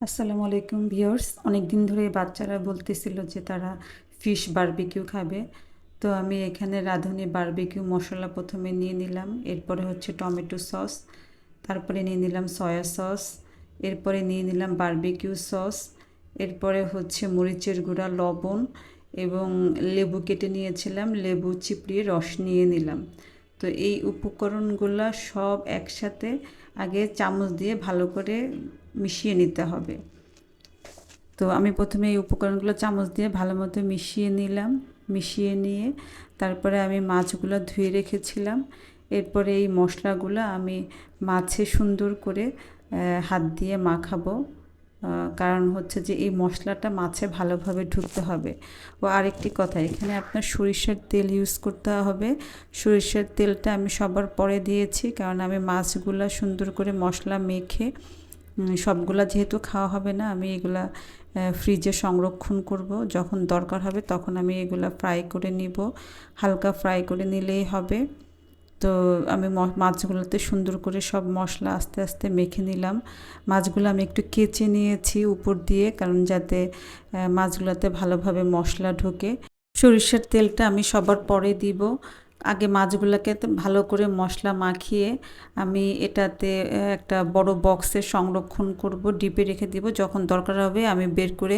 আসসালামু আলাইকুম ভিউয়ার্স। অনেক দিন ধরে বাচ্চারা বলতেছিল যে তারা ফিশ বারবিকিউ খাবে। তো আমি এখানে রাঁধুনি বারবিকিউ মশলা প্রথমে নিয়ে নিলাম, এরপরে হচ্ছে টমেটো সস, তারপরে নিয়ে নিলাম সয়া সস, এরপরে নিয়ে নিলাম বারবিকিউ সস, এরপরে হচ্ছে মরিচের গুঁড়া, লবণ এবং লেবু কেটে নিয়েছিলাম, লেবু চিপড়িয়ে রস নিয়ে নিলাম। তো এই উপকরণগুলো সব একসাথে আগে চামচ দিয়ে ভালো করে মিশিয়ে নিতে হবে। তো আমি প্রথমে এই উপকরণগুলো চামচ দিয়ে ভালো মতো মিশিয়ে নিলাম। মিশিয়ে নিয়ে তারপরে আমি মাছগুলো ধুয়ে রেখেছিলাম। এরপরে এই মশলাগুলো আমি মাছে সুন্দর করে হাত দিয়ে মাখাবো। কারণ হচ্ছে যে এই মশলাটা মাছে ভালোভাবে ঢুকতে হবে। ও আরেকটি কথা, এখানে আপনার সরিষার তেল ইউজ করতে হবে। সরিষার তেলটা আমি সবার পরে দিয়েছি, কারণ আমি মাছগুলো সুন্দর করে মশলা মেখে সবগুলা যেহেতু খাওয়া হবে না, আমি এগুলা ফ্রিজে সংরক্ষণ করব। যখন দরকার হবে তখন আমি এগুলা ফ্রাই করে নিব। হালকা ফ্রাই করে নিলেই হবে। তো আমি মাছগুলোতে সুন্দর করে সব মশলা আস্তে আস্তে মেখে নিলাম। মাছগুলো আমি একটু কেচে নিয়েছি উপর দিয়ে, কারণ যাতে মাছগুলোতে ভালোভাবে মশলা ঢোকে। সরিষার তেলটা আমি সবার পরে দিব। আগে মাছগুলোকে ভালো করে মশলা মাখিয়ে আমি এটাতে একটা বড় বক্সে সংরক্ষণ করব, ডিপে রেখে দিব। যখন দরকার হবে আমি বের করে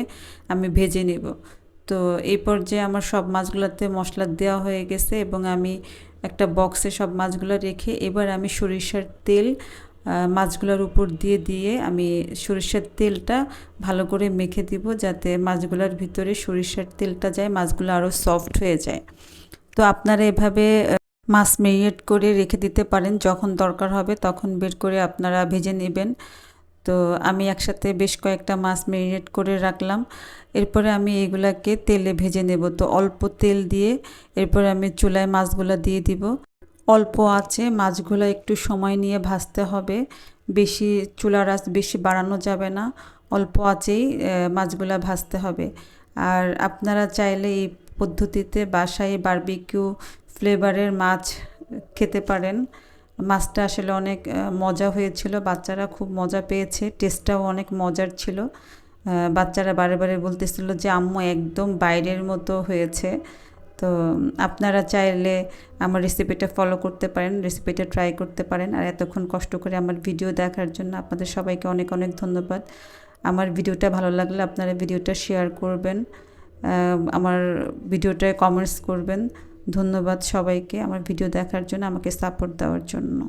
আমি ভেজে নেব। তো এই পর্যায়ে আমার সব মাছগুলোতে মশলা দেওয়া হয়ে গেছে এবং আমি একটা বক্সে সব মাছগুলো রেখে এবার আমি সরিষার তেল মাছগুলোর উপর দিয়ে দিয়ে আমি সরিষার তেলটা ভালো করে মেখে দিব, যাতে মাছগুলোর ভিতরে সরিষার তেলটা যায়, মাছগুলো আরও সফট হয়ে যায়। তো আপনারা এভাবে মাছ মেরিনেট করে রেখে দিতে পারেন, যখন দরকার হবে তখন বের করে আপনারা ভেজে নেবেন। তো আমি একসাথে বেশ কয়েকটা মাছ মেরিনেট করে রাখলাম। এরপরে আমি এগুলাকে তেলে ভেজে নেব। তো অল্প তেল দিয়ে এরপরে আমি চুলায় মাছগুলো দিয়ে দিব। অল্প আঁচে মাছগুলো একটু সময় নিয়ে ভাজতে হবে। বেশি চুলার আঁচ বেশি বাড়ানো যাবে না, অল্প আঁচেই মাছগুলো ভাজতে হবে। আর আপনারা চাইলে এই পদ্ধতিতে বাসায় বারবিকিউ ফ্লেভারের মাছ খেতে পারেন। মাছটা আসলে অনেক মজা হয়েছিল, বাচ্চারা খুব মজা পেয়েছে, টেস্টটাও অনেক মজার ছিল। বাচ্চারা বারে বারে বলতেছিল যে আম্মু একদম বাইরের মতো হয়েছে। তো আপনারা চাইলে আমার রেসিপিটা ফলো করতে পারেন, রেসিপিটা ট্রাই করতে পারেন। আর এতক্ষণ কষ্ট করে আমার ভিডিও দেখার জন্য আপনাদের সবাইকে অনেক অনেক ধন্যবাদ। আমার ভিডিওটা ভালো লাগলে আপনারা ভিডিওটা শেয়ার করবেন, আমার ভিডিওটায় কমেন্টস করবেন। ধন্যবাদ সবাইকে আমার ভিডিও দেখার জন্য, আমাকে সাপোর্ট দেওয়ার জন্য।